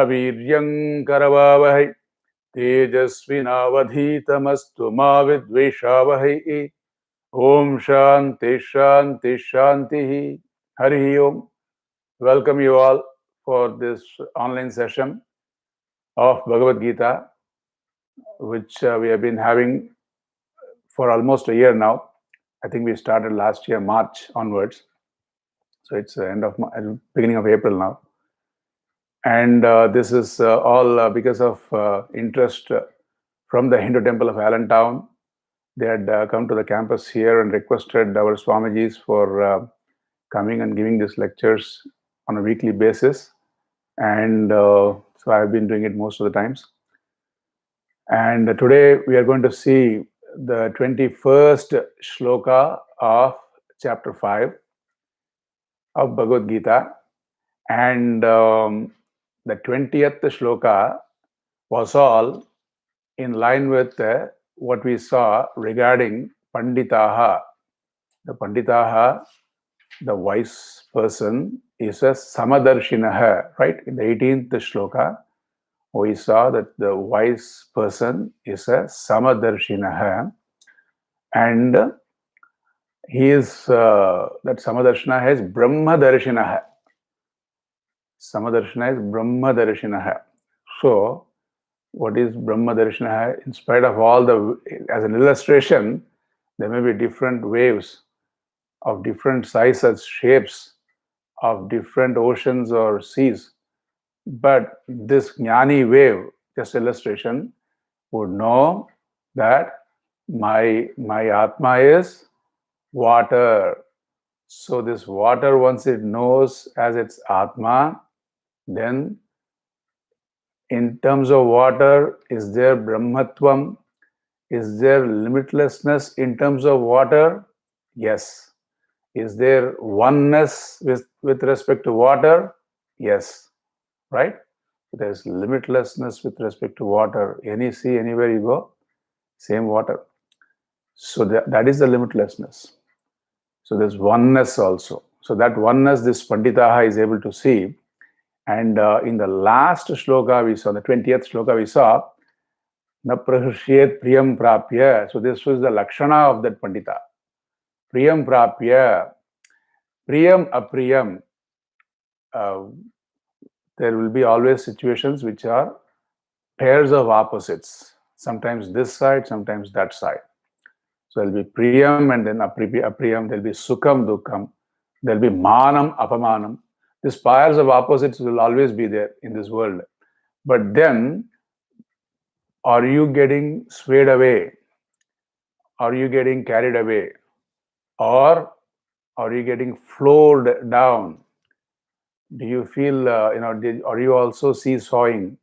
Viryan Karavavahai Tejasvinavadhitamastu ma vidveshavahai. Om Shanti Shanti Shanti. Hari Om. Welcome you all for this online session of Bhagavad Gita, which we have been having for almost a year now. I think we started last year, March onwards. So it's the beginning of April now. And this is all because of interest from the Hindu temple of Allentown. They had come to the campus here and requested our Swamijis for coming and giving these lectures on a weekly basis. And so I've been doing it most of the times. And today we are going to see the 21st shloka of chapter 5 of Bhagavad Gita. And the 20th shloka was all in line with what we saw regarding Panditaha. The Panditaha, the wise person, is a Samadarshinaha, right? In the 18th shloka, we saw that the wise person is a Samadarshinaha, and he is, that Samadarshina is Brahmadarshinaha. Samadarshina is Brahmadarshinaha. So, what is Brahmadarshinaha? In spite of all the, as an illustration, there may be different waves of different sizes, shapes, of different oceans or seas. But this Jnani wave, just illustration, would know that my Atma is water. So this water, once it knows as its Atma, then in terms of water, is there Brahmatvam? Is there limitlessness in terms of water? Yes. Is there oneness with respect to water? Yes. Right? There's limitlessness with respect to water. Any sea, anywhere you go, same water. So that is the limitlessness. So there's oneness also. So that oneness this Panditaha is able to see. And in the last shloka we saw, the 20th shloka we saw, Na prahrushyet priyam prapya. So this was the lakshana of that Pandita. Priyam prapya. Priyam apriyam. There will be always situations which are pairs of opposites. Sometimes this side, sometimes that side. So there will be priyam and then apriyam. There will be sukham, dukkam. There will be manam, apamanam. These pairs of opposites will always be there in this world. But then, are you getting swayed away? Are you getting carried away? Or are you getting flowed down? Do you feel, are you also seesawing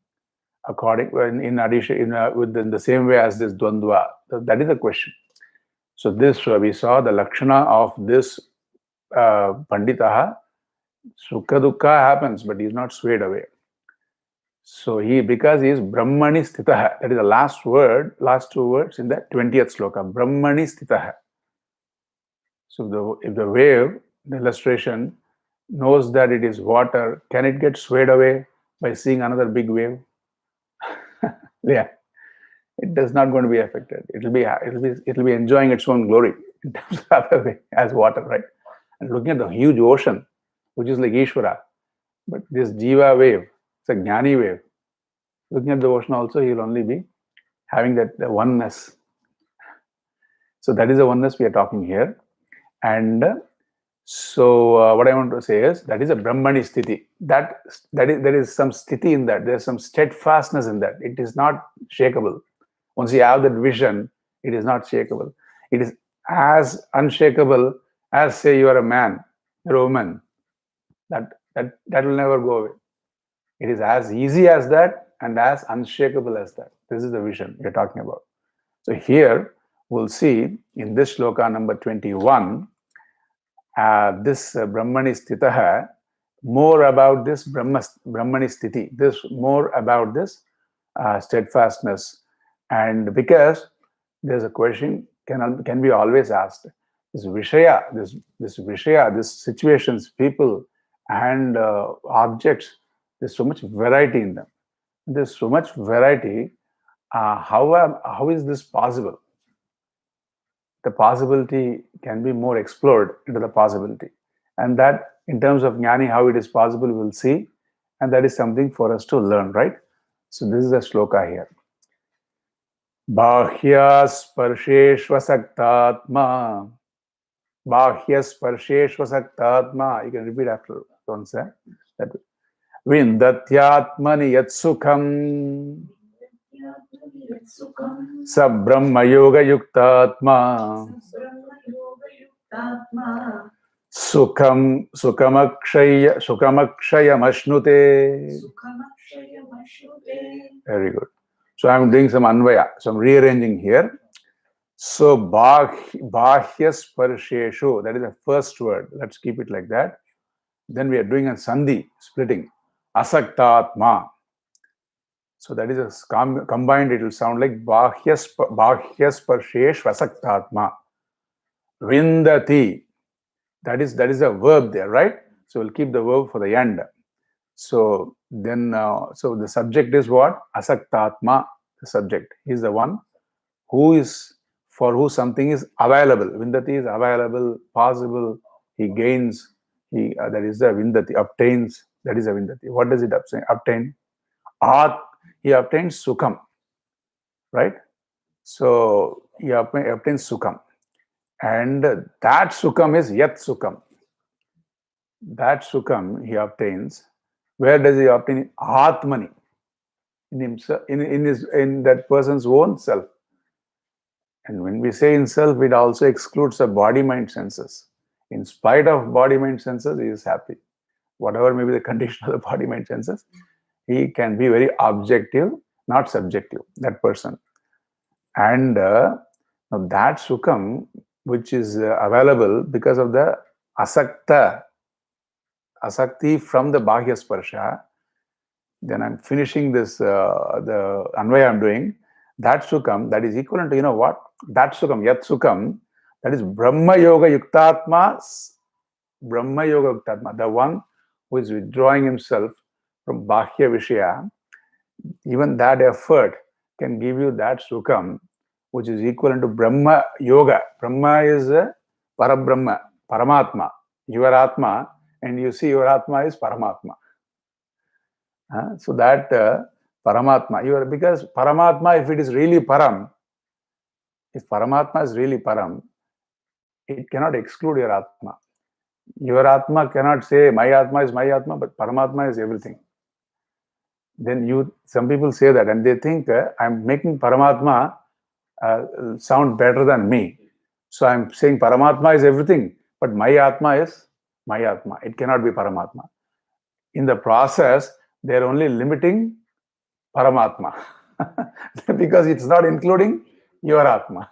in addition, within the same way as this Dvandva? That is the question. So this, we saw the Lakshana of this Panditaha. Sukha Dukkha happens, but he is not swayed away. So because he is Brahmani Sthitaha, that is the last two words in the 20th sloka, Brahmani Sthitaha. So if the wave, the illustration, knows that it is water, can it get swayed away by seeing another big wave? Yeah, it is not going to be affected. It'll be enjoying its own glory in terms of other way as water, right? And looking at the huge ocean, which is like Ishvara, but this Jiva wave, it's a Jnani wave. Looking at the ocean also, he will only be having that oneness. So that is the oneness we are talking here. And so what I want to say is that is a Brahmani sthiti. There is some sthiti in that. There is some steadfastness in that. It is not shakable. Once you have that vision, it is not shakable. It is as unshakable as, say, you are a man, you're a woman. That will never go away. It is as easy as that and as unshakable as that. This is the vision we're talking about. So here we'll see in this shloka number 21, this Brahmani Sthitaha, more about this Brahmani Sthiti, this more about this steadfastness. And because there's a question can be always asked, this Vishaya, this situations, people and objects, There's so much variety in them. There's so much variety. How is this possible? The possibility can be more explored into the possibility. And that, in terms of jnani, how it is possible, we'll see. And that is something for us to learn, right? So this is a shloka here. Bhyasparsheshvasaktatma. Bhyasparsheshvasaktatma. You can repeat after once. That Vindatyatmani yat sukham. Sa Brahma Yoga Yuktatma. Sukamakshayam ashnute. Very good. So I'm doing some anvaya. So I'm rearranging here. So Bhahyasparsheshu, that is the first word. Let's keep it like that. Then we are doing a sandhi, splitting. Asaktatma. So that is a combined, it will sound like Bhahyasparsheshvasaktatma. Vindati. That is a verb there, right? So we'll keep the verb for the end. So then, so the subject is what? Asaktatma, the subject. He is the one for who something is available. Vindati is available, possible. He gains. That is the Vindati. Obtains. That is a Vindati. What does it obtain? He obtains sukham, right? So he obtains sukham. And that sukham is yat sukham. That sukham he obtains. Where does he obtain it? Atmani. In himself, in that person's own self. And when we say in self, it also excludes the body, mind, senses. In spite of body, mind, senses, he is happy. Whatever may be the condition of the body, mind, senses, he can be very objective, not subjective, that person. And now that sukham, which is available because of the asakti from the Bhagya Sparsha, then I'm finishing this, the anvaya I'm doing, that sukham, that is equivalent to, you know what? That sukham, yat sukham, that is Brahma Yoga Yuktatma, the one who is withdrawing himself from Bhagya Vishaya. Even that effort can give you that sukham, which is equivalent to Brahma Yoga. Brahma is Parabrahma, Paramatma, your Atma, and you see your Atma is Paramatma. So that Paramatma, because Paramatma, if it is really Param, if Paramatma is really Param, it cannot exclude your Atma. Your Atma cannot say, my Atma is my Atma, but Paramatma is everything. Then some people say that, and they think I'm making Paramatma sound better than me. So I'm saying Paramatma is everything, but my Atma is my Atma. It cannot be Paramatma. In the process, they're only limiting Paramatma because it's not including your Atma.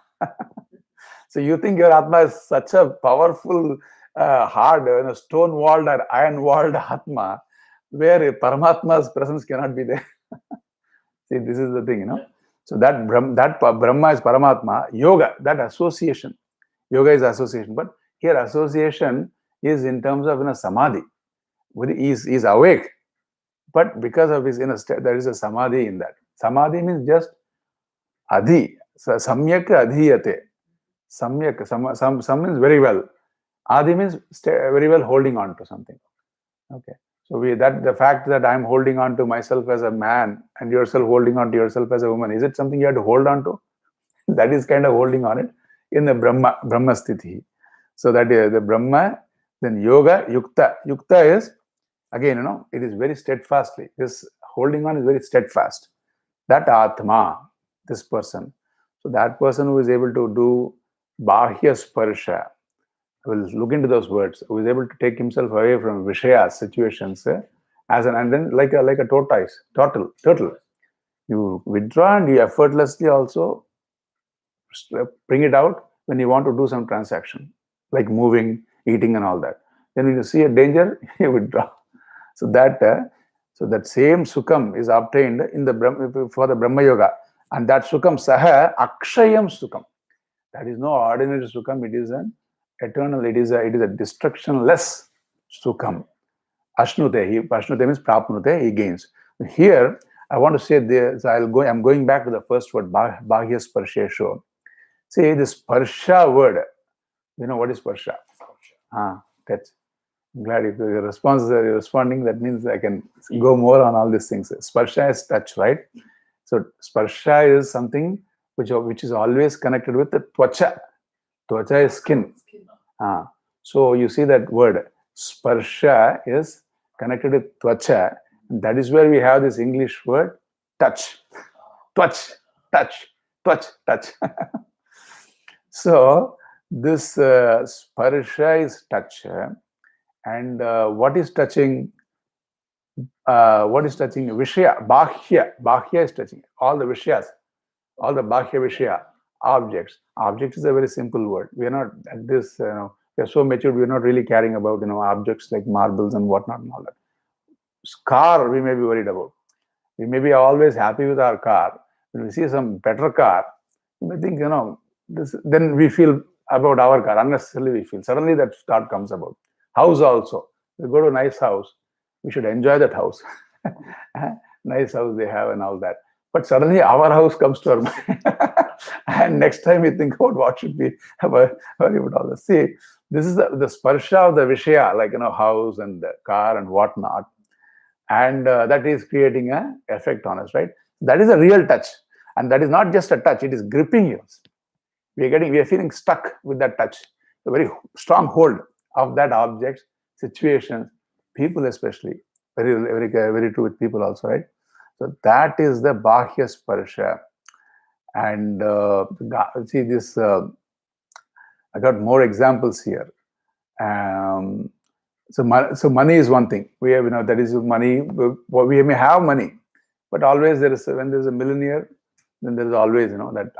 So you think your Atma is such a powerful, hard, stone-walled or iron-walled Atma, where Paramatma's presence cannot be there. See, this is the thing, So that Brahma is Paramatma. Yoga, that association. Yoga is association. But here association is in terms of samadhi. He is awake. But because of his inner state, there is a samadhi in that. Samadhi means just adhi. Samyak adhiyate. Samyak. Sam means very well. Adi means very well holding on to something. Okay. So the fact that I'm holding on to myself as a man and yourself holding on to yourself as a woman, is it something you have to hold on to? That is kind of holding on it in the Brahma sthiti. So that is the Brahma, then Yoga, Yukta. Yukta is, again, it is very steadfastly. This holding on is very steadfast. That Atma, this person. So that person who is able to do Bahya Sparsha, will look into those words, who is able to take himself away from Vishaya situations and then like a turtle. You withdraw and you effortlessly also bring it out when you want to do some transaction, like moving, eating and all that. Then when you see a danger, you withdraw. So that same sukham is obtained for the Brahma Yoga. And that sukham, saha akshayam sukham. That is no ordinary sukham, it is an eternal, it is a destructionless sukham. Ashnute. Ashnute means prapnute, he gains. Here, I want to say this, I'm going back to the first word, Bhagya Sparshesho. See, this Sparsha word, you know what is Sparsha? Touch. I'm glad if your response you're responding, that means I can go more on all these things. Sparsha is touch, right? So Sparsha is something which is always connected with the twacha. Twacha is skin. So you see that word Sparsha is connected with twacha. And that is where we have this English word touch. Touch, touch, touch, touch. So this Sparsha is touch. And what is touching? What is touching? Vishya, Bhakya. Bhakya is touching. All the Vishyas, all the Bhakya Vishya, objects. Object is a very simple word. We are not at this, we are so matured, we are not really caring about, objects like marbles and whatnot and all that. Car, we may be worried about. We may be always happy with our car. When we see some better car, we think, then we feel about our car. Unnecessarily we feel. Suddenly that thought comes about. House also. We go to a nice house. We should enjoy that house. Nice house they have and all that. But suddenly our house comes to our mind. And next time we think about what should we worry about all this. See, this is the sparsha of the Vishaya, like, house and the car and whatnot. And that is creating an effect on us, right? That is a real touch. And that is not just a touch, it is gripping you. We are feeling stuck with that touch. A very strong hold of that object, situations, people especially. Very, very, very true with people also, right? So that is the Bhakya Sparsha. And see this, I got more examples here. So money is one thing. We have, that is money. We may have money, but always when there's a millionaire, then there is always, that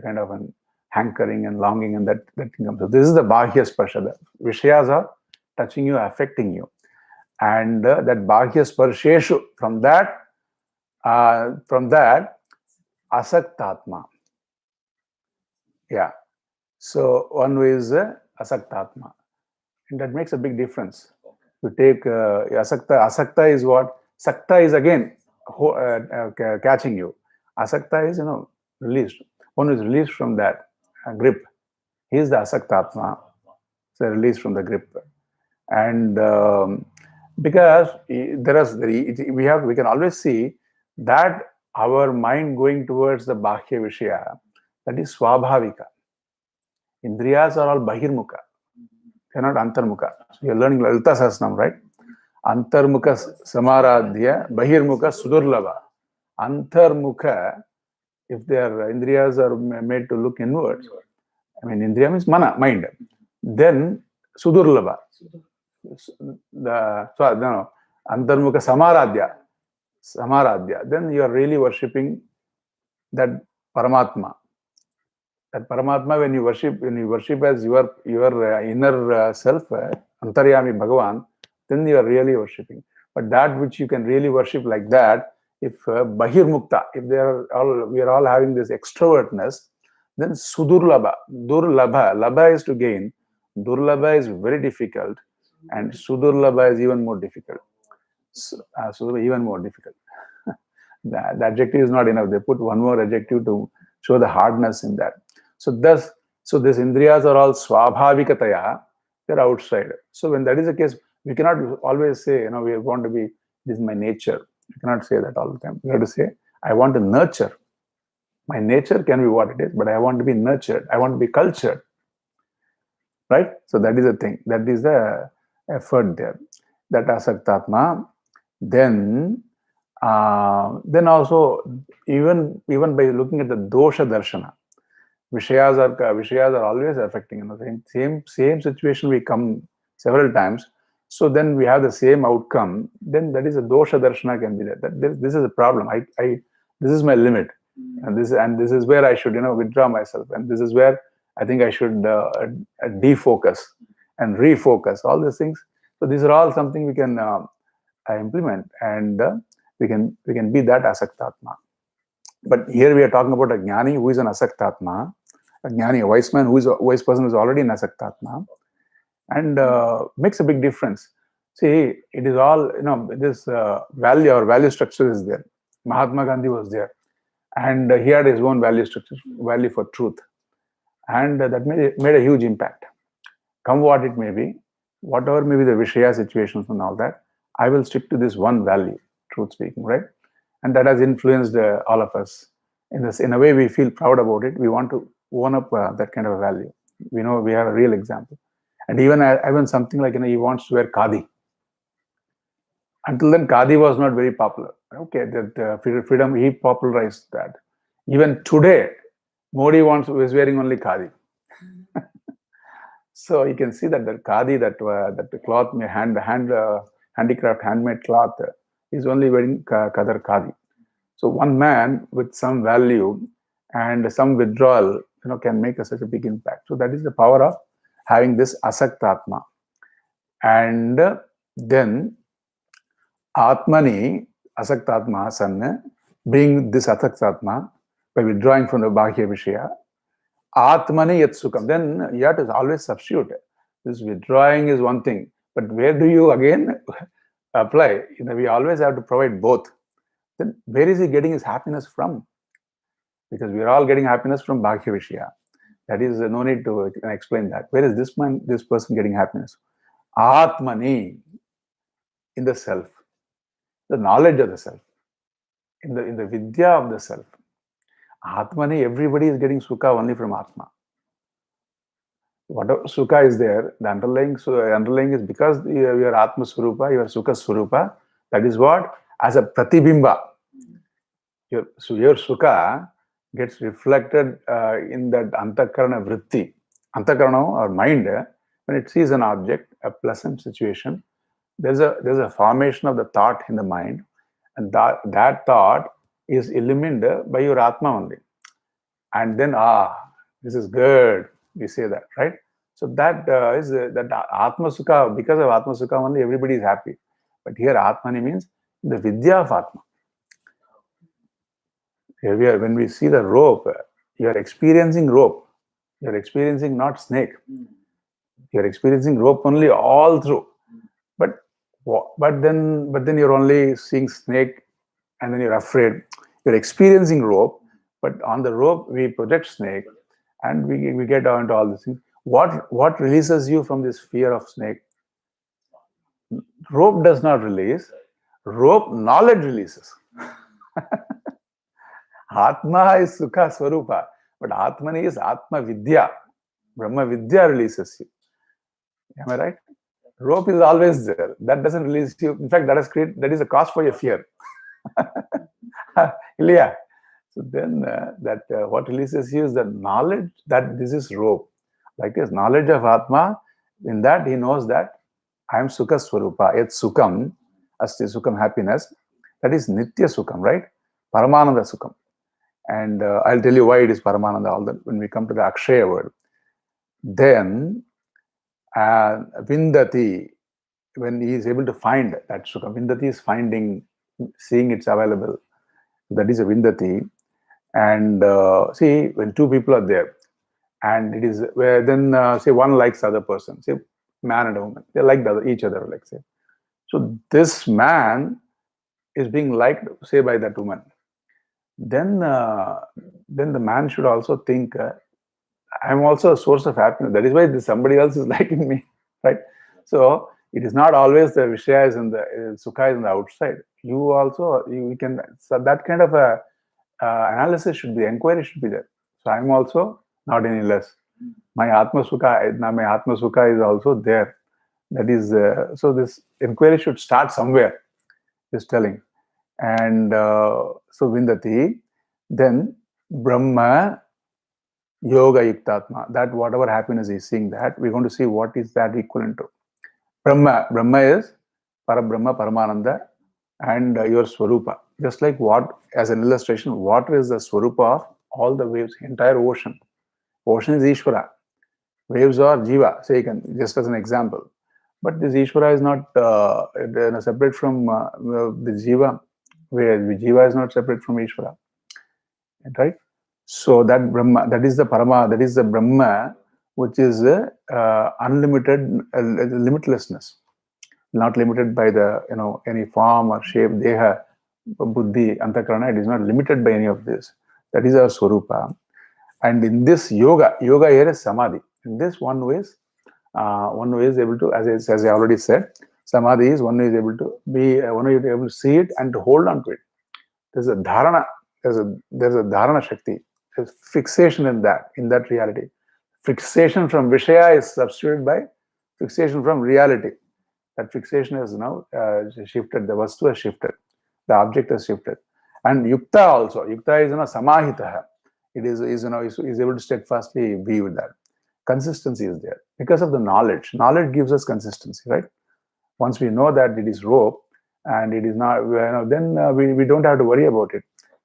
kind of an hankering and longing, and that thing comes. So this is the Bhakya Sparsha. The Vishayas are touching you, affecting you. And that Bhakya Sparsheshu, from that, Asaktatma. Yeah. So one way is Asaktatma. And that makes a big difference. You take Asakta is what? Sakta is again catching you. Asakta is, released. One is released from that grip. He is the Asaktatma. So released from the grip. And because we can always see that our mind going towards the Bhakya Vishaya, that is Swabhavika. Indriyas are all Bahirmukha. They are not Antarmukha. So you are learning Lalita Sahasranam, right? Antarmukha Samaradhya, Bahirmukha Sudurlabha. Antarmukha, if their Indriyas are made to look inwards, Indriya means mana, mind. Then Sudurlabha. Antarmukha Samaradhya. Then you are really worshipping that Paramatma. That Paramatma, when you worship as your inner self, Antaryami Bhagavan, then you are really worshipping. But that which you can really worship like that, if Bahirmukta, if we are all having this extrovertness, then Sudurlabha, Durlabha, Labha is to gain, Durlabha is very difficult, and Sudurlabha is even more difficult. So even more difficult. The adjective is not enough. They put one more adjective to show the hardness in that. So these Indriyas are all Swabhavikataya, they're outside. So when that is the case, we cannot always say, we want to be, this is my nature. You cannot say that all the time. You have to say, I want to nurture. My nature can be what it is, but I want to be nurtured. I want to be cultured. Right? So that is the thing. That is the effort there. That Asaktatma. Then also, even by looking at the dosha darshana, Vishayas are always affecting. Same situation we come several times. So then we have the same outcome. Then that is a dosha darshana can be there. This is a problem. This is my limit, and this is where I should withdraw myself, and this is where I think I should defocus and refocus. All these things. So these are all something we can implement, and we can be that Asaktatma. But here we are talking about a Jnani who is an Asaktatma, a Jnani, a wise man who is a wise person who is already an Asaktatma, and makes a big difference. See, it is all, this value or value structure is there. Mahatma Gandhi was there, and he had his own value structure, value for truth, and that made a huge impact. Come what it may be, whatever may be the Vishaya situations and all that, I will stick to this one value, truth speaking, right? And that has influenced all of us. In a way, we feel proud about it. We want to own up that kind of a value. We know we have a real example. And even something like, he wants to wear khadi. Until then, khadi was not very popular. Okay, that freedom, he popularized that. Even today, Modi is wearing only khadi. So you can see that the khadi, that the cloth, handicraft, handmade cloth, is only wearing Qadar khadi. So one man with some value and some withdrawal, can make such a big impact. So that is the power of having this asaktatma. And then Atmani, asaktatma sanna, being this asaktatma, by withdrawing from the Bahya Vishaya, Atmani yat sukham. Then you have to always substitute. This withdrawing is one thing, but where do you again apply? We always have to provide both. Then where is he getting his happiness from? Because we are all getting happiness from Bhagya Vishaya. That is no need to explain that. Where is this person getting happiness? Atmani, in the self, the knowledge of the self, in the vidya of the self. Atmani, everybody is getting sukha only from Atma. Whatever sukha is there, the underlying is because you are Atma Swarupa, you are Sukha Swarupa. That is what? As a pratibimba. Your sukha gets reflected in that antakarana vritti. Antakarana or mind, when it sees an object, a pleasant situation, there's a formation of the thought in the mind, and that thought is illumined by your Atma only. And then, this is good, we say that, right? So that is that Atma Sukha, because of Atma Sukha only, everybody is happy. But here Atmani means the Vidya of Atma. Here when we see the rope, you are experiencing rope. You are experiencing not snake. You are experiencing rope only all through. But then you're only seeing snake, and then you're afraid. You're experiencing rope, but on the rope we project snake, and we get down to all these things. What releases you from this fear of snake? Rope does not release. Rope knowledge releases. Atma is Sukha Swarupa, but Atmani is Atma Vidya. Brahma Vidya releases you. Am I right? Rope is always there. That doesn't release you. In fact, that is a cause for your fear. Ilya. So then what releases you is the knowledge that this is rope. Like this knowledge of Atma, in that he knows that I am Sukha Swarupa. Yet Sukham, Asti Sukham, happiness. That is Nitya Sukham, right? Paramananda Sukham. And I'll tell you why it is Paramananda all that when we come to the Akshaya word. Then Vindati, when he is able to find that Sukha, Vindati is seeing it's available. That is a Vindati. And see, when two people are there, and it is where then say one likes the other person, say man and a woman, they like each other, like say. So this man is being liked, say, by that woman. Then the man should also think, I'm also a source of happiness. That is why somebody else is liking me, right? So it is not always the Vishayas and the Sukhas on the outside. You can, so that kind of a analysis should be, inquiry should be there. So I'm also not any less. My Atma Sukha is also there. That is, so this inquiry should start somewhere, is telling. And so Vindati, then Brahma Yoga Yuktatma, that whatever happiness is seeing that, we're going to see what is that equivalent to. Brahma is Parabrahma, Paramananda, and your Swarupa. Just like as an illustration, water is the Swarupa of all the waves, entire ocean. Ocean is Ishvara. Waves are Jiva, say just as an example. But this Ishvara is not separate from the Jiva, where the Jiva is not separate from Ishvara. Right? So that Brahma, that is the Parama, that is the Brahma, which is unlimited, limitlessness. not limited by the, any form or shape, deha, buddhi, antakarana. It is not limited by any of this. That is our swarupa. And in this yoga here is samadhi. In this one who is able to, as I already said, samadhi is one who is able to be, one who is able to see it and to hold on to it. There's a dharana, there's a dharana shakti. There's fixation in that reality. Fixation from Vishaya is substituted by fixation from reality. That fixation is now shifted. The vastu has shifted. The object has shifted. And yukta also. Yukta is samahitaha. It is able to steadfastly be with that. Consistency is there because of the knowledge. Knowledge gives us consistency, right? Once we know that it is rope and it is not, then we don't have to worry about it.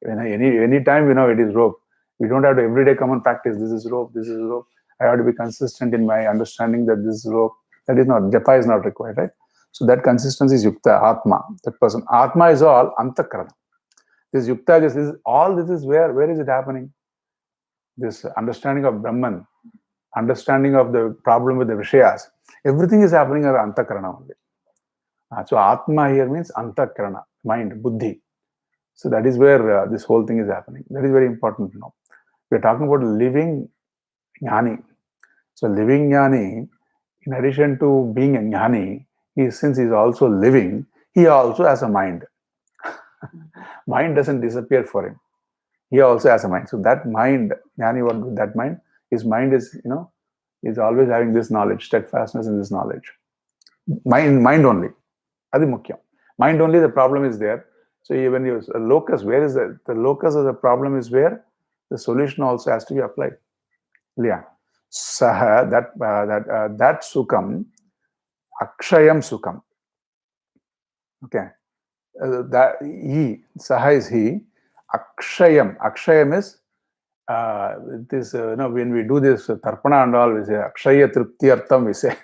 Any time it is rope, we don't have to every day come and practice. This is rope. This is rope. I have to be consistent in my understanding that this is rope. That is not, japa is not required, right? So that consistency is yukta, atma. That person, atma is all antakarana. This yukta, this is all. This is where is it happening? This understanding of Brahman, understanding of the problem with the Vishayas, everything is happening at antakarana only. So atma here means antakarana, mind, buddhi. So that is where this whole thing is happening. That is very important to know. We are talking about living jnani. So living jnani, in addition to being a jnani, since he is also living, he also has a mind. Mind doesn't disappear for him. He also has a mind. So that mind, jnani, what with that mind? His mind is, is always having this knowledge, steadfastness in this knowledge. Mind only. Adi mukyam. Mind only, the problem is there. So even your locus, where is the locus of the problem is where the solution also has to be applied. Yeah. Saha, that sukham, akshayam sukham. Okay. That he, saha is he, akshayam is this, when we do this tarpana and all, we say akshaya tripti artham, we say.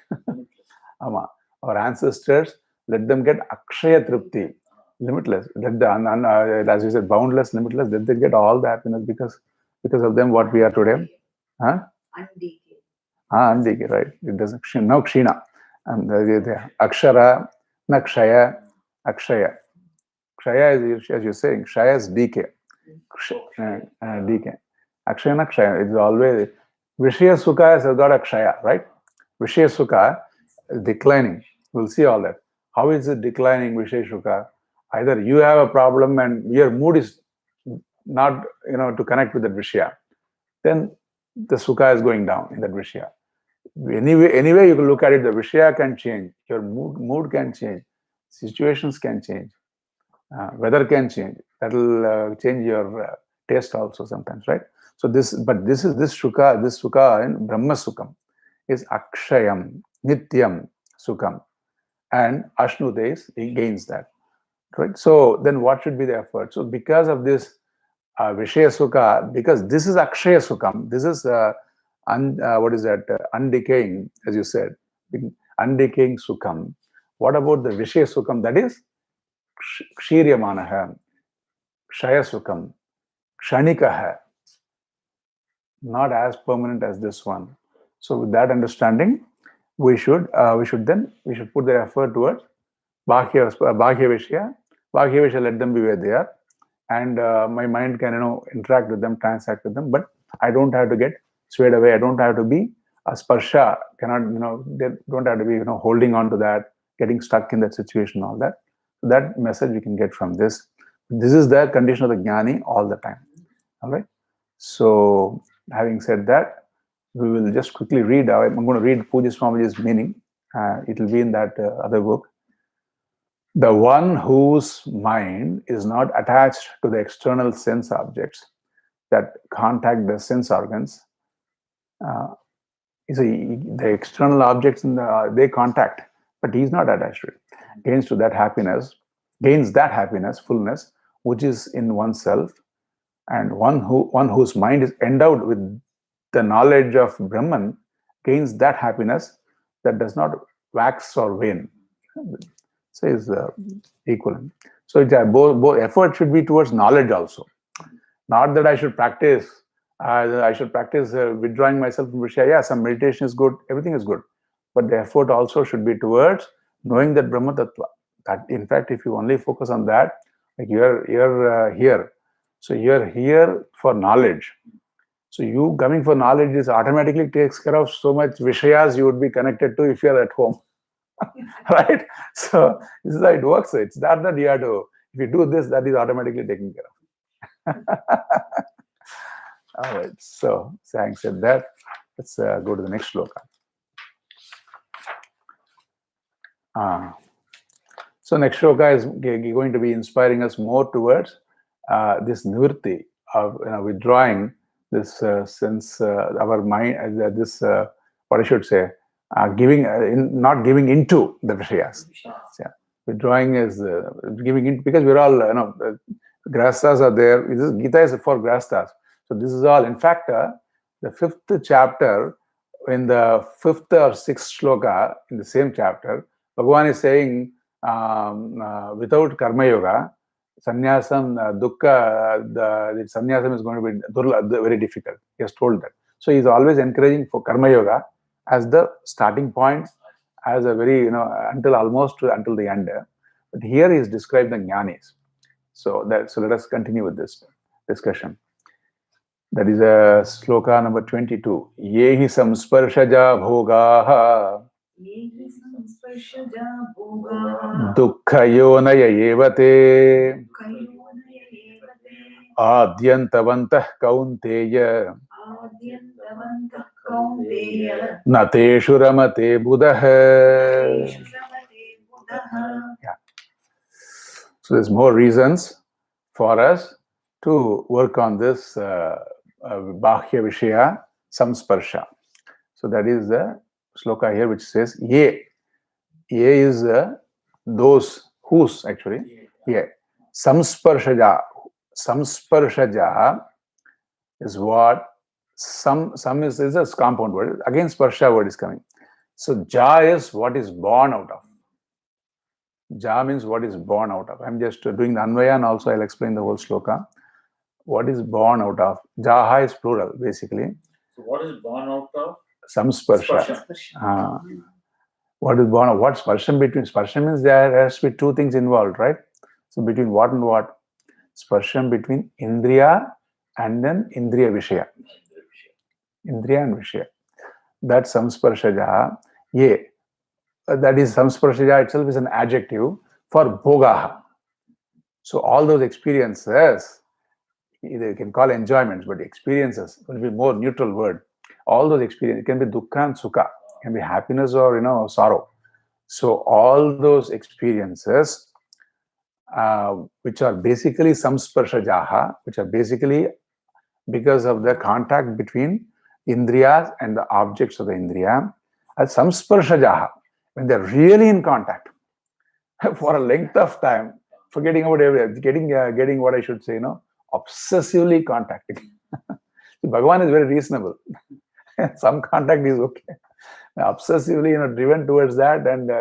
Our ancestors, let them get akshaya tripti, limitless. Let the, as you said, boundless, limitless. Let them get all the happiness because of them. What we are today, huh? Andike, right? It doesn't no kshina, and the akshara, nakshaya, akshaya. Kshaya is, as you're saying, kshaya is decay. Decay. Akshaya, nakshaya. It's always Vishaya Sukha has got a kshaya, right? Vishaya Sukha is declining. We'll see all that. How is it declining, Vishaya Sukha? Either you have a problem and your mood is not, to connect with that Vishaya, then the Sukha is going down in that Vishaya. Anyway, you can look at it, the Vishaya can change. Your mood can change. Situations can change. Weather can change. That will change your taste also sometimes, right? So this Sukha in Brahma Sukham is Akshayam, Nityam Sukham, and Ashnute he gains that, right? So then what should be the effort? So because of this Vishaya Sukha, because this is Akshaya Sukham, this is what is that? Undecaying, as you said, undecaying Sukham. What about the Vishaya Sukham? That is Kshiryamanaha, Kshaya Sukham, Kshanikaha, not as permanent as this one. So with that understanding, we should put the effort towards Bhagya Vishya. Bhagya Vishya, let them be where they are, and my mind can interact with them, transact with them, but I don't have to get swayed away. I don't have to be a sparsha. They don't have to be holding on to that, getting stuck in that situation, all that. So that message we can get from this. This is the condition of the jnani all the time. All right. So having said that, we will just quickly read. I'm going to read Pujya Swamiji's meaning. It will be in that other book. The one whose mind is not attached to the external sense objects that contact the sense organs. The external objects they contact, but he's not attached to it. Gains that happiness, fullness, which is in oneself, and one whose mind is endowed with the knowledge of Brahman gains that happiness that does not wax or wane. So is equivalent. So both effort should be towards knowledge also. Not that I should practice. Withdrawing myself from Vishaya. Yeah, some meditation is good. Everything is good, but the effort also should be towards knowing that Brahma Tattva. That, in fact, if you only focus on that, like you're here, so you're here for knowledge. So you coming for knowledge is automatically takes care of so much vishayas you would be connected to if you're at home. Right? So this is how it works. It's not that you have to, if you do this, that is automatically taken care of. All right. So having said that, let's go to the next sloka. So next sloka is going to be inspiring us more towards this nivritti of withdrawing this sense, our mind, what I should say, not giving into the vishayas. Yeah. Withdrawing is giving in, because we're all, grastas are there. This Gita is for grastas. So this is all, in fact, the 5th chapter, in the 5th or 6th shloka in the same chapter, Bhagavan is saying, without karma yoga, sannyasam, dukkha, the sannyasam is going to be very difficult. He has told that. So he is always encouraging for karma yoga as the starting point, as a very, until the end. But here he is described the jnanis. So let us continue with this discussion. That is a sloka number 22. Yehi samsparshaja bhogaha dukkayonaya evate adyantavantah kaunteya nateshu ramate buddha. Yeah. So there's more reasons for us to work on this bahya vishaya samsparsha. So that is the sloka here which says ye. Ye is those, whose actually. Ye. Samsparshaja. Samsparshaja is what? Some is a compound word. Again, sparsha word is coming. So ja is what is born out of. Ja means what is born out of. I'm just doing the Anvaya, and also I'll explain the whole sloka. What is born out of? Jaha is plural, basically. So what is born out of? Samsparsha. What is born of? What's sparsham between? Sparsham means there has to be two things involved, right? So between what and what? Sparsham between Indriya and then Indriya Vishaya. Indriya and Vishaya. That's samsparshaja. Ye. That is, samsparshaja itself is an adjective for bhogaha. So all those experiences, either you can call enjoyments, but experiences will be more neutral word. All those experiences, it can be dukkha and sukha, it can be happiness or sorrow. So all those experiences, which are basically samsparshajaha, which are basically because of the contact between indriyas and the objects of the indriya, as samsparshajaha, when they're really in contact for a length of time, forgetting about everything, getting what I should say, obsessively contacting. Bhagavan is very reasonable. Some contact is okay. Obsessively, driven towards that, and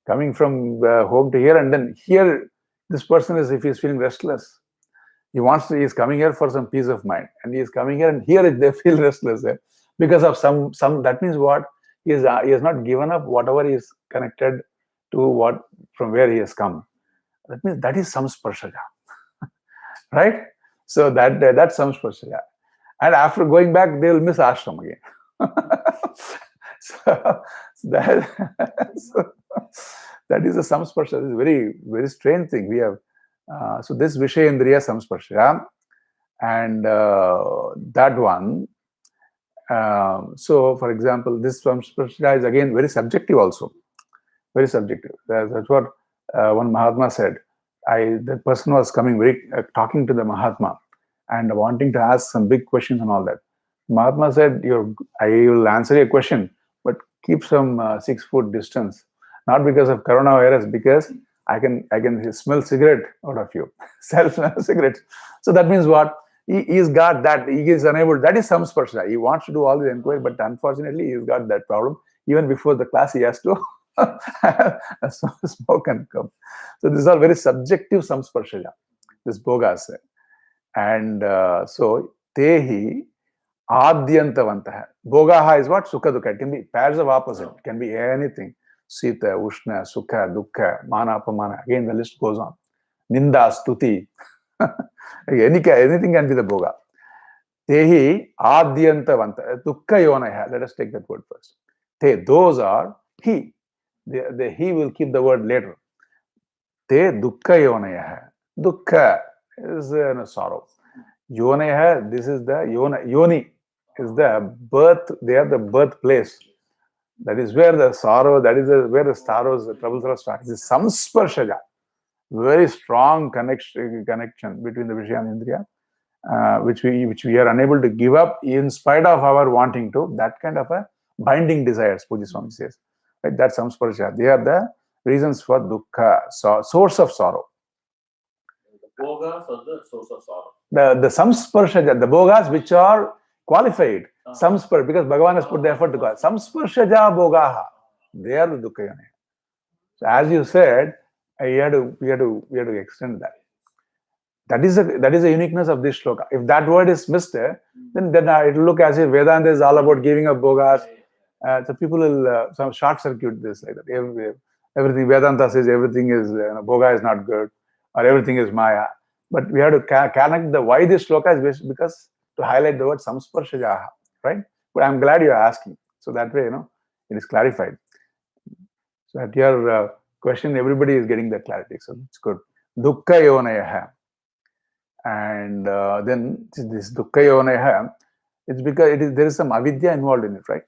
coming from home to here, and then here, this person is, if he's feeling restless, he is coming here for some peace of mind, and he is coming here, and here they feel restless because of some. That means what? He has not given up whatever he is connected to, from where he has come. That means that is samsparshaja, right? So that's samsparshaja, and after going back, they will miss ashram again. so that is a samsparsha. It's a very, very strange thing. We have so this vishayendriya samsparsha, and that one. So, for example, this samsparsha is again very subjective also. Very subjective. That's what one Mahatma said. The person was coming talking to the Mahatma and wanting to ask some big questions and all that. Mahatma said, I will answer your question, but keep some 6 foot distance. Not because of coronavirus, because I can smell cigarette out of you. Smell cigarettes. So that means what? He's got that. He is unable. That is samsparsha. He wants to do all the inquiry, but unfortunately, he's got that problem. Even before the class, he has to smoke and come. So this is all very subjective samsparsha. This bhogas. And so tehi adyantavantah. Bhogaha is what? Sukha dukkha. It can be pairs of opposite. It can be anything. Sita, Ushna, Sukha, Dukkha, Mana, Apamana. Again, the list goes on. Ninda, Stuti. Anything can be the Bhoga. Tehi Adyantavanta. Dukkha Yonaya. Let us take that word first. Te, those are he. He will keep the word later. Te Dukkha Yonaya. Dukkha is sorrow. Yonaya, this is the Yoni is the birth, they are the birthplace. That is where the sorrow, that is where the sorrows, the troubles are starting. This is samsparshaja. Very strong connection between the Vishya and Indriya, which we are unable to give up in spite of our wanting to. That kind of a binding desires, Puji Swami says. Right? That's samsparsha. They are the reasons for dukkha, source of sorrow. The bhogas are the source of sorrow. The samsparshaja, the bhogas which are qualified, samspar, because Bhagavan has put the effort to call samsparshaja bhogaha. They are the dukkha. So as you said, we have to extend that. That is a uniqueness of this shloka. If that word is missed, then it will look as if Vedanta is all about giving up bhogas. So people will some short circuit this like that. Everything Vedanta says everything is bhoga is not good or everything is maya. But we have to connect the why this shloka is because to highlight the word samsparshajaha, right? But I'm glad you're asking. So that way, it is clarified. So at your question, everybody is getting that clarity. So it's good. Dukkha yonayaha. And then this dukkha yonayaha, it's because there is some avidya involved in it, right?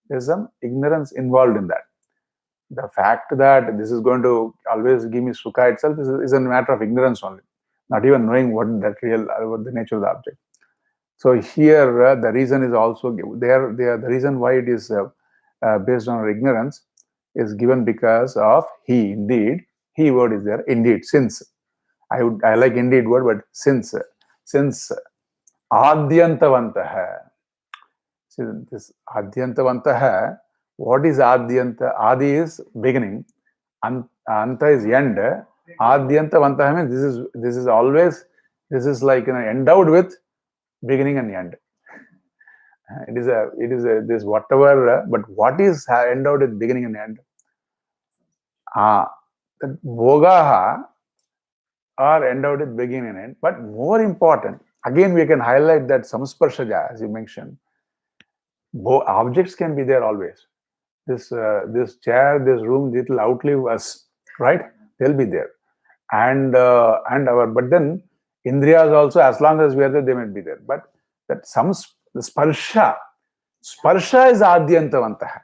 There's some ignorance involved in that. The fact that this is going to always give me sukha itself is a matter of ignorance only, not even knowing what the nature of the object. So here the reason is also there. The reason why it is based on our ignorance is given because of he. Indeed, he word is there. Indeed, since I like indeed word, but since adyantavantaha. See, this adyantavantaha. What is adyanta? Adi is beginning. Anta is end. Adyantavantaha means this is always, this is like endowed with beginning and end. It is this whatever, but what is endowed with beginning and end? The bhogaha are endowed with beginning and end. But more important, again we can highlight that samsparshaja, as you mentioned. Objects can be there always. This chair, this room, it will outlive us, right? They'll be there, and but then indriyas also, as long as we are there, they might be there. But that the sparsha is adyantavantaha.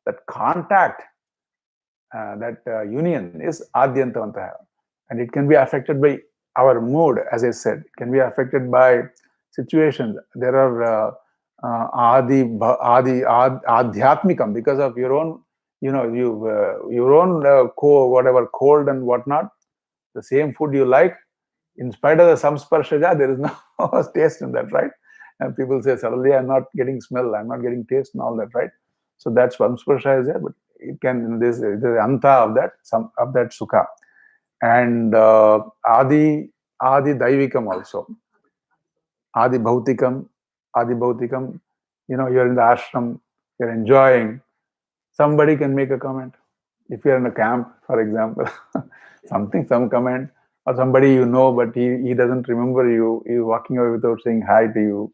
That contact, that union is adyantavantaha, and it can be affected by our mood, as I said. It can be affected by situations. There are adhyatmikam, because of your own, your own whatever cold and whatnot. The same food you like, in spite of the samsparshaja, there is no taste in that, right? And people say suddenly I'm not getting smell, I'm not getting taste and all that, right? So that's samsparsha is there, but it can there's anta of that sukha. And adi daivikam also. Adi bhautikam, you're in the ashram, you're enjoying. Somebody can make a comment. If you're in a camp, for example, some comment, or somebody you know, but he doesn't remember you, he's walking away without saying hi to you,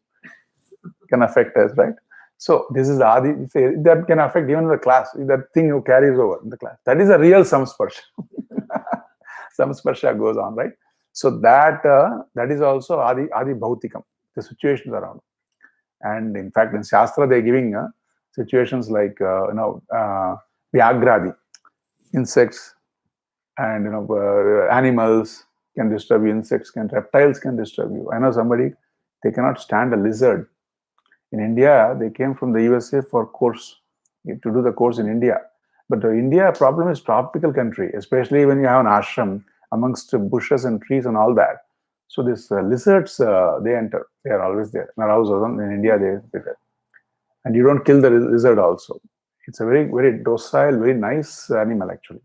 can affect us, right? So this is adi, that can affect even the class, that thing who carries over in the class. That is a real samsparsha. Samsparsha goes on, right? So that is also adi bhautikam, the situations around. And in fact, in Shastra, they're giving situations like, vyagradi, insects, and animals can disturb you, reptiles can disturb you. I know somebody, they cannot stand a lizard. In India, they came from the USA for course, to do the course in India. But the India problem is tropical country, especially when you have an ashram amongst bushes and trees and all that. So these lizards, they enter. They are always there. In our house, in India, they are there. And you don't kill the lizard also. It's a very, very docile, very nice animal actually.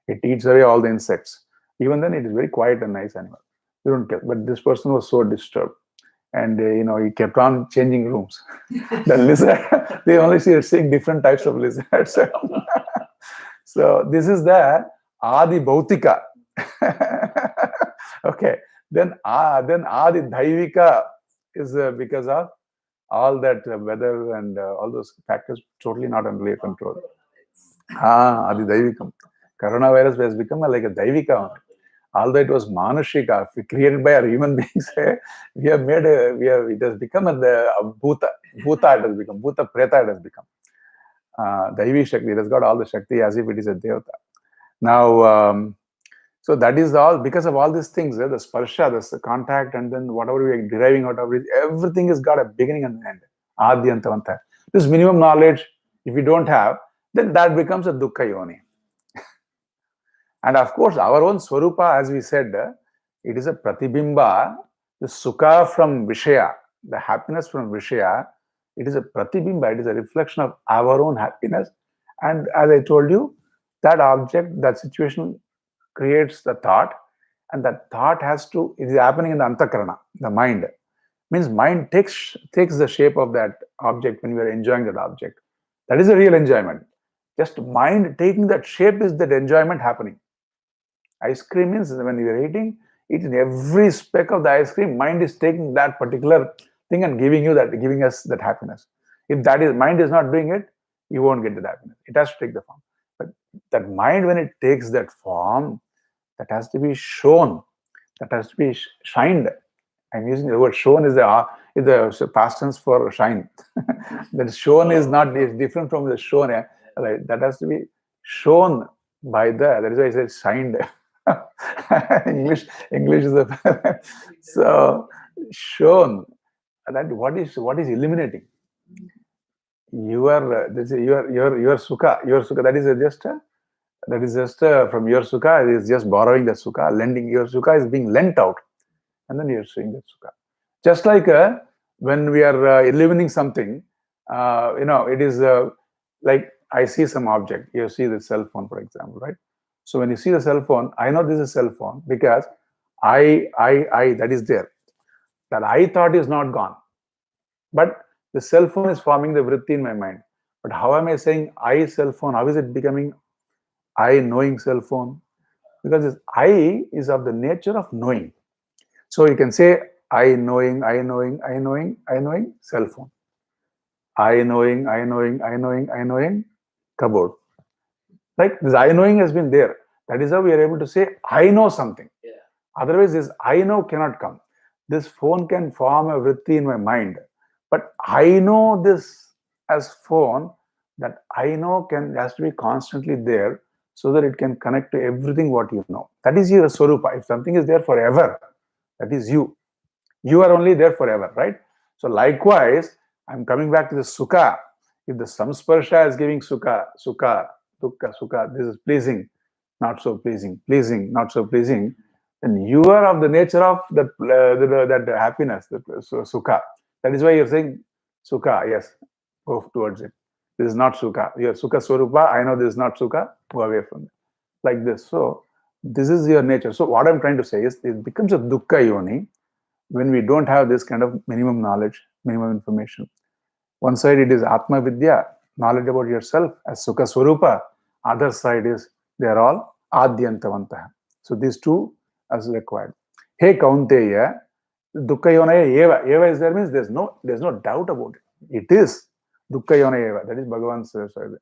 It eats away all the insects. Even then, it is very quiet and nice animal. You don't kill. But this person was so disturbed. And he kept on changing rooms. The lizard, they only seeing different types of lizards. So this is the Adi Bhautika. Okay. Then Adi Dhaivika is because of all that weather and all those factors totally not under your control. Adi Daivikam. Coronavirus has become like a Daivika. Although it was Manushika, created by our human beings, we have made it has become a Bhuta. Bhuta it has become. Bhuta Preta it has become. Daivi Shakti, it has got all the Shakti as if it is a Devata. Now, so that is all because of all these things, the sparsha, the contact, and then whatever we are deriving out of it, everything has got a beginning and end. Adyantavanta. This minimum knowledge, if you don't have, then that becomes a dukkha yoni. And of course, our own swarupa, as we said, it is a pratibimba, the sukha from Vishaya, the happiness from Vishaya, it is a pratibimba, it is a reflection of our own happiness. And as I told you, that object, that situation creates the thought, and that thought it is happening in the antakarana, the mind. Means mind takes the shape of that object when we are enjoying that object. That is a real enjoyment. Just mind taking that shape is that enjoyment happening. Ice cream means when we are eating every speck of the ice cream, mind is taking that particular thing and giving us that happiness. If mind is not doing it, you won't get the happiness. It has to take the form. But that mind, when it takes that form, that has to be shown, that has to be shined. I'm using the word shown is the past tense for shine. That shown is different from the shown. Right? That has to be shown by that is why I said shined. English is a so shown. That what is illuminating your sukha. That is just from your sukha. It is just borrowing the sukha, lending. Your sukha is being lent out, and then you're seeing that sukha. Just like when we are illuminating something, it is like I see some object. You see the cell phone, for example, right? So when you see the cell phone, I know this is a cell phone because I that is there. That I thought is not gone, but the cell phone is forming the vritti in my mind. But how am I saying I cell phone? How is it becoming I knowing cell phone? Because this I is of the nature of knowing. So you can say I knowing cell phone. I knowing cupboard. Like this I knowing has been there. That is how we are able to say I know something. Yeah. Otherwise, this I know cannot come. This phone can form a vritti in my mind. But I know this as phone, that I know has to be constantly there so that it can connect to everything what you know. That is your swarupa. If something is there forever, that is you. You are only there forever, right? So likewise, I'm coming back to the sukha. If the samsparsha is giving sukha, dukkha, sukha, this is pleasing, not so pleasing, not so pleasing, then you are of the nature of that happiness, that sukha. That is why you're saying sukha, yes, go towards it. This is not sukha. Your sukha swarupa, I know this is not sukha, go away from it. Like this. So this is your nature. So what I'm trying to say is it becomes a dukkha yoni when we don't have this kind of minimum knowledge, minimum information. One side it is Atma Vidya, knowledge about yourself as Sukha Swarupa. Other side is they are all Adyantavantaha. So these two as required. Hey Kaunteya, Dukkha Yonaya Eva. Eva is there means there's no doubt about it. It is Dukkha Yonaya Eva. That is Bhagavan's side.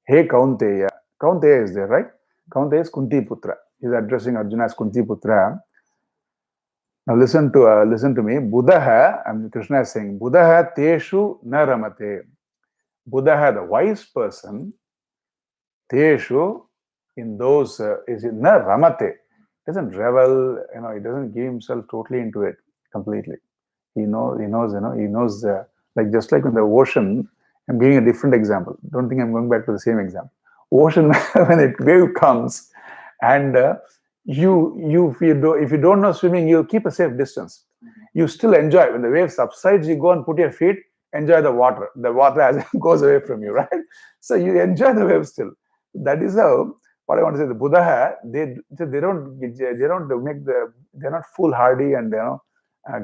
Hey Kaunteya. Kaunteya is there, right? Kaunteya is Kunti Putra. He's addressing Arjuna as Kunti Putra. Now listen to me. Buddha, Krishna is saying, Buddha teshu na ramate. Buddha, the wise person, teshu, in those is na ramate. Doesn't revel, he doesn't give himself totally into it completely. He knows, like just like in the ocean. I'm giving a different example. Don't think I'm going back to the same example. Ocean, when a wave comes, and if you don't know swimming, you keep a safe distance. You still enjoy when the wave subsides. You go and put your feet, enjoy the water. The water as it goes away from you, right? So you enjoy the wave still. That is how. What I want to say, the Buddha, they're not foolhardy and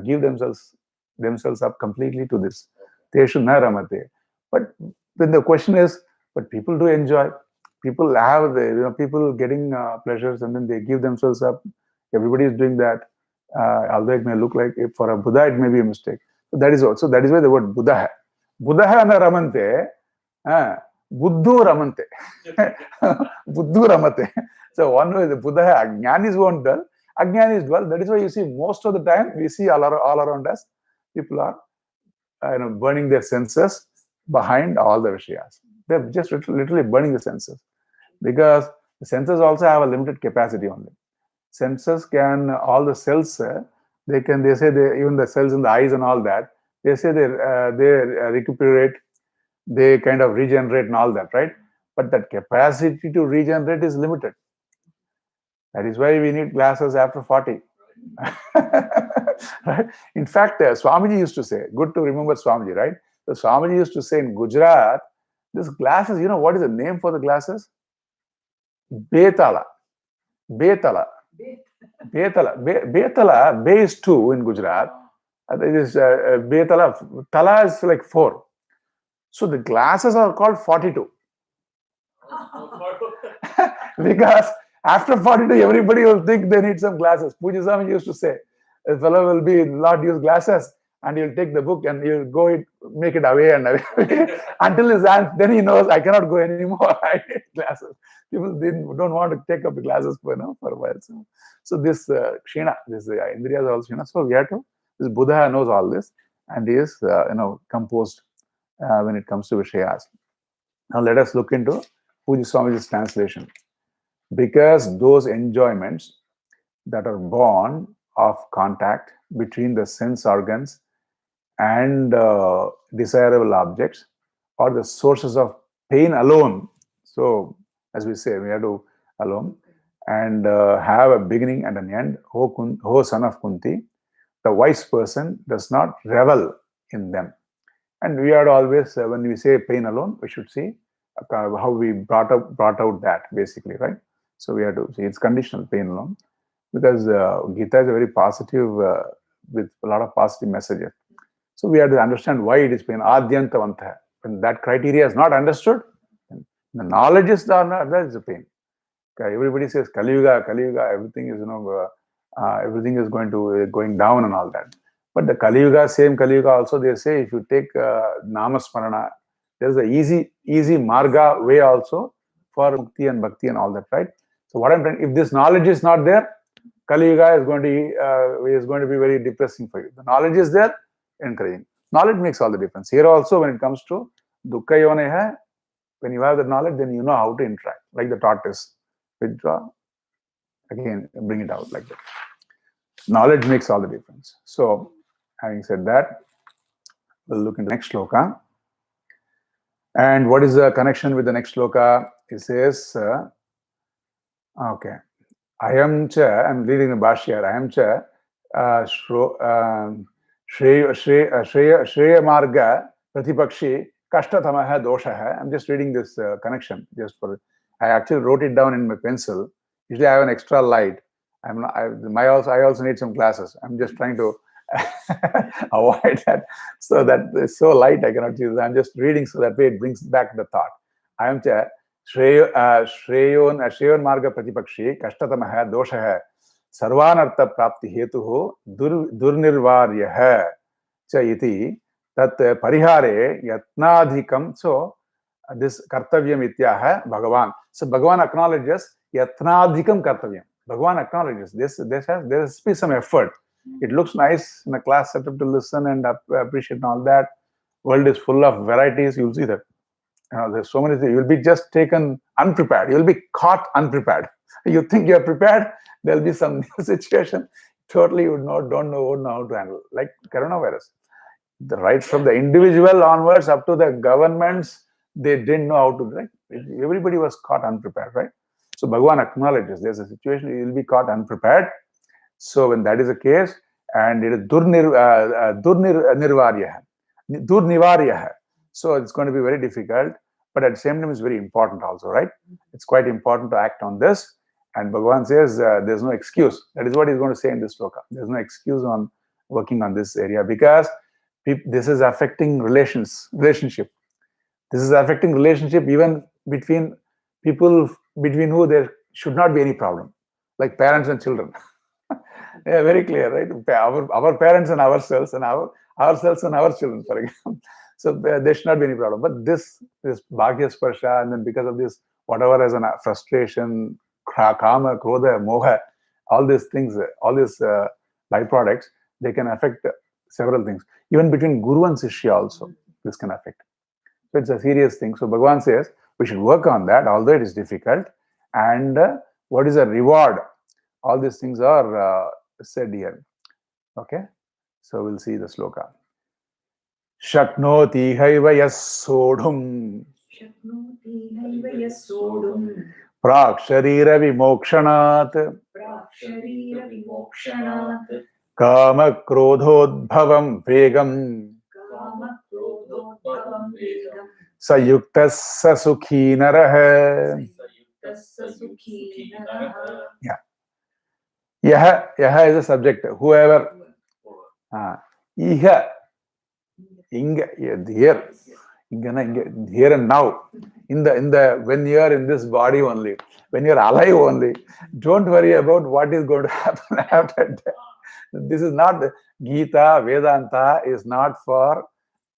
give themselves up completely to this. Teshu na ramate. But then the question is, but people do enjoy. people have people getting pleasures and then they give themselves up. Everybody is doing that. Although it may look like for a Buddha, it may be a mistake. So that is why the word Buddha hai. Buddha na ramante, Buddhu ramante. Buddhu ramate. So one way the Buddha hai, Ajnanis won't dwell. Ajnanis dwell. That is why you see most of the time we see all around us, people are burning their senses behind all the Vishayas. They're just literally burning the senses, because the senses also have a limited capacity only. Senses can, all the cells, they say even the cells in the eyes and all that, they say they recuperate, they kind of regenerate and all that, right? But that capacity to regenerate is limited. That is why we need glasses after 40. Right? In fact, Swamiji used to say, good to remember Swamiji, right? So Swamiji used to say in Gujarat, this glasses, what is the name for the glasses? Betala. Betala. Betala. Betala, Be is 2 in Gujarat. It is Betala. Tala is like 4. So the glasses are called 42. Because after 42, everybody will think they need some glasses. Puja Swami used to say, a fellow will be not use glasses and he'll take the book and he'll go make it away and away until his hand, then he knows I cannot go anymore. I need glasses. People don't want to take up the glasses for a while. So this Kshina, this Indriya is also Kshina. So we have to, this Buddha knows all this and he is composed when it comes to Vishayas. Now let us look into Puja Swamiji's translation. Because those enjoyments that are born of contact between the sense organs and desirable objects are the sources of pain alone. So, as we say, we have to alone and have a beginning and an end. O son of Kunti, the wise person does not revel in them. And we are always, when we say pain alone, we should see how we brought out that basically, right? So we have to see it's conditional, pain alone, because Gita is a very positive, with a lot of positive messages. So we have to understand why it is pain. Adyantavantha. When that criteria is not understood, the knowledge is not, that is a pain. Okay, everybody says Kali Yuga, everything is everything is going down and all that. But the Kali Yuga, same Kali Yuga also, they say if you take Namasmarana, there's a easy marga way also for mukti and bhakti and all that, right? So what I'm trying, if this knowledge is not there, Kali Yuga is going to be very depressing for you. The knowledge is there, encouraging. Knowledge makes all the difference. Here also, when it comes to dukkha yoneha, when you have the knowledge, then you know how to interact, like the tortoise. Withdraw, again, bring it out like that. Knowledge makes all the difference. So, having said that, we'll look into the next shloka. And what is the connection with the next shloka? It says, okay, I'm reading the Bhashya, Ayam cha Shreya Marga Pratipakshi Kashtatamaha Doshaha. I'm just reading this connection I actually wrote it down in my pencil. Usually I have an extra light. I also need some glasses. I'm just trying to avoid that. So that it's so light I cannot use it. I'm just reading so that way it brings back the thought. I am Shreyon Marga Pratipakshi Kashtatamaha Doshaha Sarvanartha Prapti Hetuho Durnirvaryaha Cha iti Tat Parihare Yatnadhikam. So this Kartavyam Ityaha Bhagavan. So Bhagavan acknowledges Yatnadhikam Kartavyam. Bhagavan acknowledges there has to be some effort. It looks nice in a class setup to listen and appreciate and all that. World is full of varieties. You'll see that. There's so many things. You'll be just taken unprepared. You'll be caught unprepared. You think you're prepared, there'll be some new situation. Totally you don't know how to handle. Like coronavirus. Right from the individual onwards up to the governments, they didn't know how to, right? Everybody was caught unprepared, right? So Bhagavan acknowledges there's a situation you will be caught unprepared. So when that is the case, and it is durnivaryaha. So it's going to be very difficult, but at the same time it's very important also, right? It's quite important to act on this. And Bhagavan says there's no excuse. That is what he's going to say in this sloka. There's no excuse on working on this area because this is affecting relationship. This is affecting relationship even between people between who there should not be any problem, like parents and children. Yeah, very clear, right? Our parents and ourselves, and ourselves and our children, for example. So there should not be any problem. But this bhagya sparsha, and then because of this, whatever as a frustration, kama, krodha, moha, all these things, all these byproducts, they can affect several things. Even between guru and shishya also, this can affect. So it's a serious thing. So Bhagavan says we should work on that, although it is difficult. And what is a reward? All these things are said here. Okay, so we'll see the sloka. Shaknoti haiva yasodhum prak sharira vimokshanat kama krodhodbhavam vegam sayuktas sukhi narah. Yeah. Yaha is a subject. Whoever. Iha. Inga. Here. Here and now. In the when you are in this body only, when you are alive only, don't worry about what is going to happen after death. This is not Gita. Vedanta is not for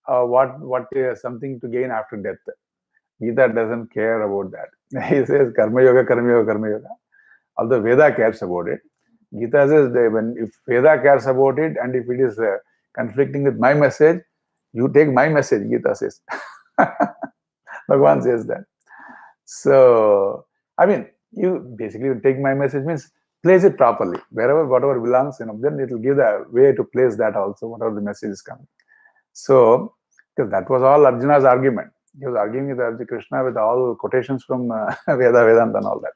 what is something to gain after death. Gita doesn't care about that. He says karma yoga, karma yoga, karma yoga. Although Veda cares about it, Gita says if Veda cares about it, and if it is conflicting with my message, you take my message. Gita says. Bhagavan says that. So I mean, you basically take my message means place it properly wherever whatever belongs. Then it will give the way to place that also whatever the message is coming. So because that was all Arjuna's argument. He was arguing with Krishna with all quotations from Vedanta and all that.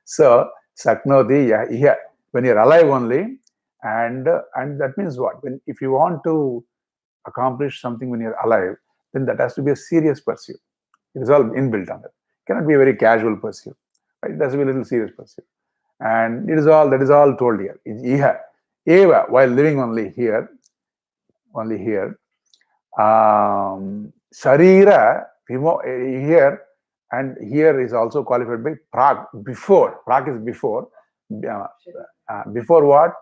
So Saknoti, yeah, when you're alive only, and that means what? If you want to accomplish something when you're alive, then that has to be a serious pursuit. It is all inbuilt on it. It cannot be a very casual pursuit. Right? It has to be a little serious pursuit. And that is all told here. Iha, eva, while living only here. Sharira, here, and here is also qualified by prag, before. Prag is before. Before what?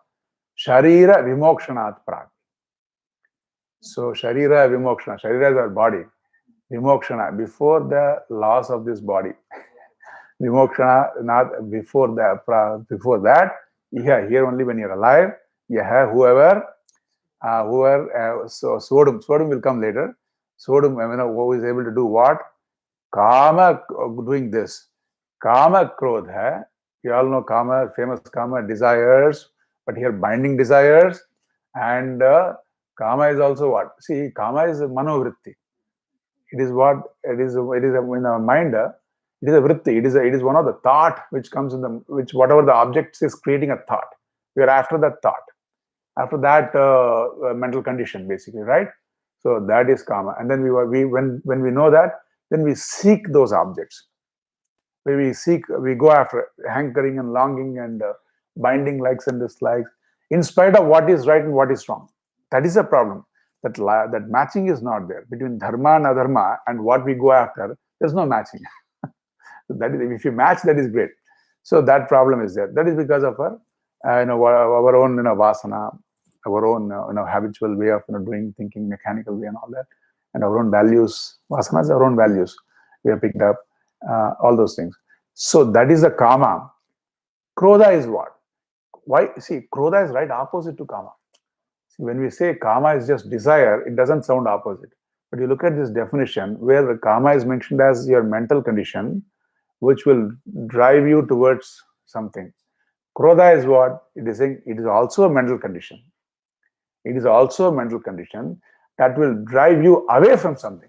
Sharira vimokshanat prag. So Sharira vimokshana. Sharira is our body. Vimokshana, before the loss of this body. Vimokshana, not before that. Here only when you're alive. Whoever. So Sodom will come later. Sodom, who is able to do what? Kama, doing this. Kama krodha. You all know Kama, famous Kama, desires, but here binding desires. And Kama is also what? See, Kama is a manovritti. It is what? It is in our mind. It is a vritti. It is one of the thought which comes in which whatever the object is creating a thought. We are after that thought. After that mental condition, basically, right? So that is Kama. And then when we know that, then we seek those objects. We go after hankering and longing and binding likes and dislikes, in spite of what is right and what is wrong. That is a problem. That matching is not there between dharma and adharma, and what we go after. There's no matching. That is, if you match, that is great. So that problem is there. That is because of our own vasana, our own habitual way of doing, thinking, mechanical way and all that, and our own values. Vasana is our own values. We have picked up all those things. So that is the Kama. Krodha is what? Why? See, Krodha is right opposite to Kama. See, when we say Kama is just desire, it doesn't sound opposite. But you look at this definition where the Kama is mentioned as your mental condition, which will drive you towards something. Krodha is what? It is saying it is also a mental condition. It is also a mental condition that will drive you away from something.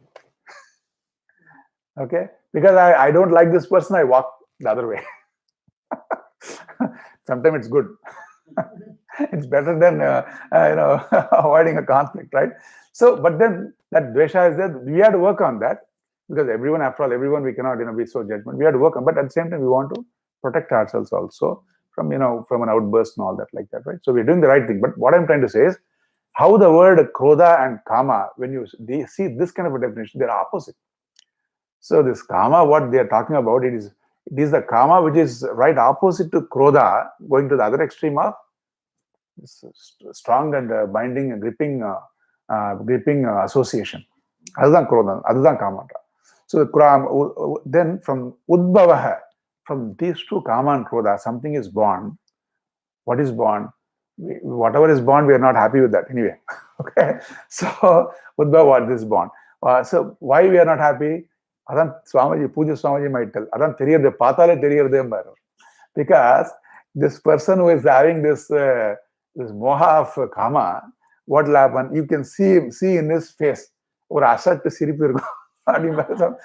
Okay? Because I don't like this person, I walk the other way. Sometimes it's good. It's better than avoiding a conflict, right? So, but then that dvesha is there. We have to work on that, because everyone, after all, we cannot be so judgmental. We have to work on, but at the same time, we want to protect ourselves also from an outburst and all that, like that, right? So we're doing the right thing. But what I'm trying to say is how the word krodha and kama, when you see this kind of a definition, they're opposite. So this kama, what they are talking about, it is the kama which is right opposite to krodha, going to the other extreme of strong and binding and gripping association. அதுதான் krodha, அதுதான் kama. So then from udbhavaha, from these two kama and krodha, something is born. What is born? Whatever is born, we are not happy with that anyway. Okay, so udbhava, what is born? So why we are not happy? Adan Swamiji, Puja Swamiji might tell. Adan theriyadhu, paatale theriyadhu embaru. Because this person who is having this moha of kama, what will happen? You can see in his face, or asat siripu irukum.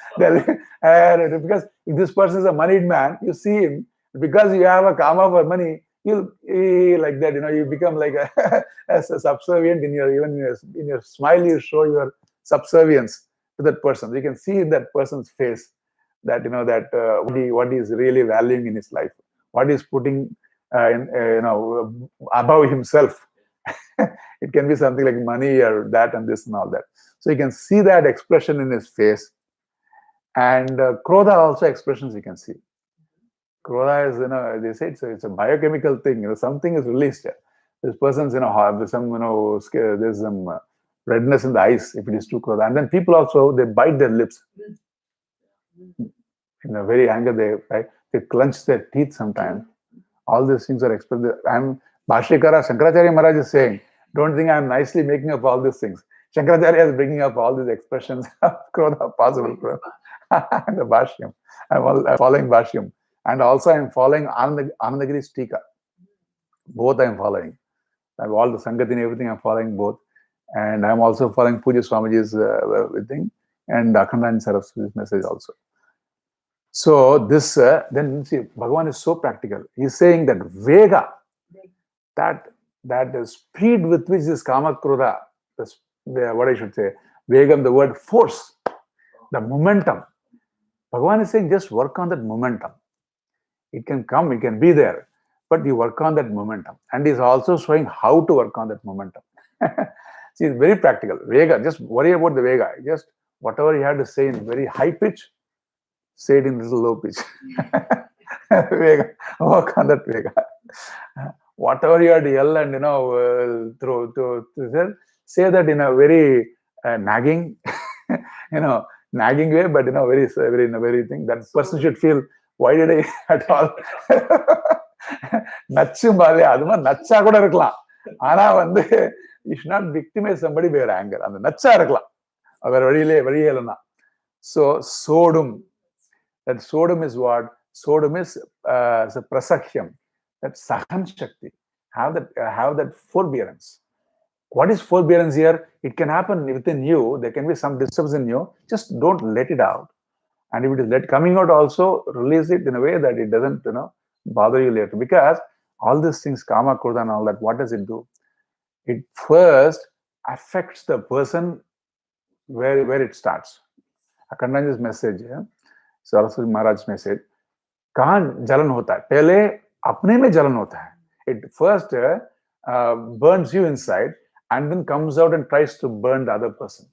Because if this person is a moneyed man, you see him, because you have a kama for money, you like that, you become like a subservient in your smile. You show your subservience to that person. You can see in that person's face that what he is really valuing in his life, what he is putting above himself. It can be something like money or that and this and all that. So you can see that expression in his face. And krodha also expressions you can see. Krodha is, they say it's a biochemical thing. Something is released. This person's, there's some redness in the eyes if it is too krodha. And then people also, they bite their lips. In a very anger, they clench their teeth sometimes. All these things are expressed. Bhashyakara Shankaracharya Maharaj is saying, don't think I'm nicely making up all these things. Shankaracharya is bringing up all these expressions of krodha, possible krodha. And the Bhashyam. I'm following Bhashyam. And also I'm following Anandagiri's Tika. Both I'm following. All the Sangathi and everything, I'm following both. And I'm also following Puja Swamiji's thing, and Akhandan Saraswati's message also. So this, then see, Bhagavan is so practical. He's saying that Vega, that the speed with which this Kama Krodha, what I should say, Vegam, the word force, the momentum. Bhagavan is saying just work on that momentum. It can come, it can be there, but you work on that momentum. And he's also showing how to work on that momentum. See, it's very practical. Vega, just worry about the Vega. Just whatever you have to say in very high pitch, say it in little low pitch. Vega, work on that Vega. Whatever you have to yell and say that in a very nagging, nagging way, but very thing that person should feel. Why did I at all? Nachum bale, aduma nacha kuda irukkalam. Ana you should not victimize somebody by your anger. And the nacha irukkalam. Avar variyelana. So sodum. That sodum is what? Sodum is prasakyam. That sahan shakti. Have that forbearance. What is forbearance here? It can happen within you. There can be some disturbance in you. Just don't let it out. And if it is coming out also, release it in a way that it doesn't, bother you later. Because all these things, kama, krodha and all that, what does it do? It first affects the person where it starts. Akhandanji's message, Saraswati Maharaj's message, kahan jalan hota hai? Pehle apne mein jalan hota hai. It first burns you inside and then comes out and tries to burn the other person.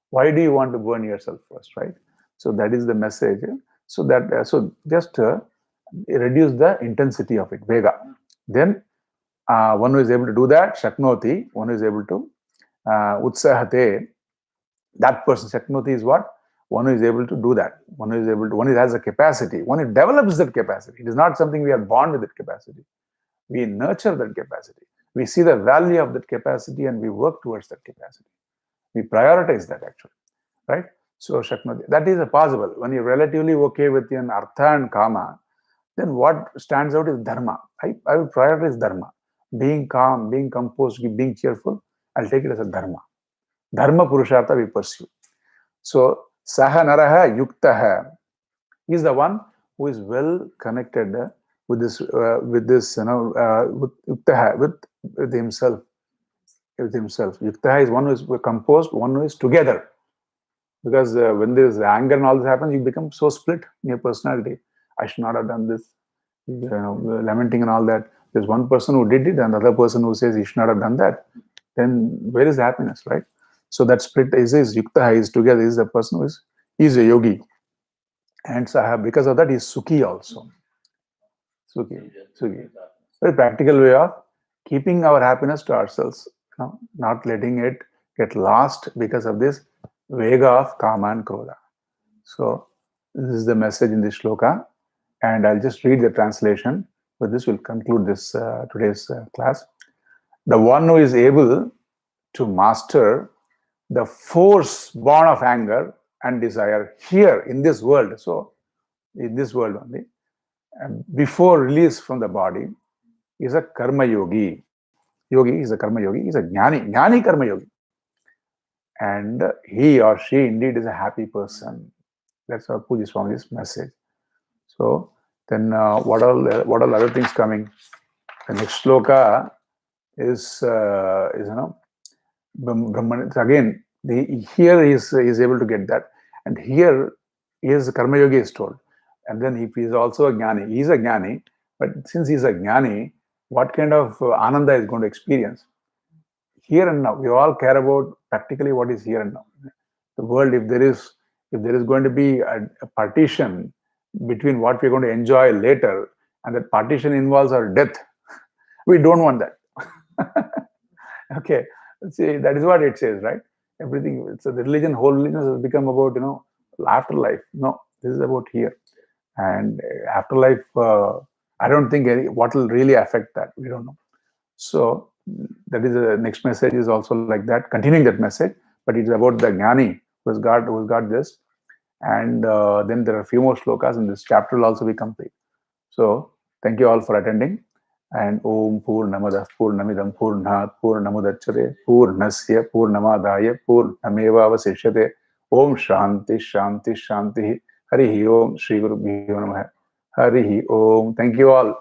Why do you want to burn yourself first, right? So that is the message. So just reduce the intensity of it, Vega. Then one who is able to do that, Shaknoti, one who is able to Utsahate, that person, Shaknoti is what? One who is able to do that. One who has a capacity. One who develops that capacity. It is not something we are born with that capacity. We nurture that capacity. We see the value of that capacity and we work towards that capacity. We prioritize that actually, right? So Shaknoti, that is possible. When you're relatively okay with an Artha and Kama, then what stands out is Dharma. I will prioritize Dharma. Being calm, being composed, being cheerful, I'll take it as a Dharma. Dharma Purushartha we pursue. So Saha Naraha Yuktaha is the one who is well connected with himself. Yuktaha is one who is composed, one who is together. Because when there is anger and all this happens, you become so split in your personality. I should not have done this, lamenting and all that. There's one person who did it and another person who says he should not have done that. Then where is the happiness, right? So that split is Yukta is together, is the person who is He's a yogi. And because of that, he's Sukhi also. Sukhi. Very practical way of keeping our happiness to ourselves, not letting it get lost because of this vega of kama and krodha. So this is the message in this shloka, and I'll just read the translation. With this, we'll conclude this today's class. The one who is able to master the force born of anger and desire here in this world, so in this world only, before release from the body, is a karma yogi. Yogi is a karma yogi, is a jnani karma yogi. And he or she indeed is a happy person. That's our Puja Swami's message. So then what all other things coming? The next shloka is Brahman. Again, here he is able to get that. And here is karma yogi is told. And then if he is also a jnani, he is a jnani, but since he is a jnani, what kind of ananda is going to experience? Here and now. We all care about practically what is here and now. The world, if there is going to be a partition between what we're going to enjoy later, and that partition involves our death, we don't want that. Okay, see, that is what it says, right? Everything. So the whole religion has become about afterlife. No, this is about here, and afterlife. I don't think what will really affect that. We don't know. So that is the next message is also like that, continuing that message, but it's about the jnani who's got this, and then there are a few more shlokas, and this chapter will also be complete. So thank you all for attending, and Om Purnamadah Purnamidam Purnat Purnamudachyate Purnasya Purnamadaya Purnameva Avasishyate. Om Shanti Shanti Shanti. Harihi Om. Shri Guru Bhyo Namaha. Harihi Om. Thank you all.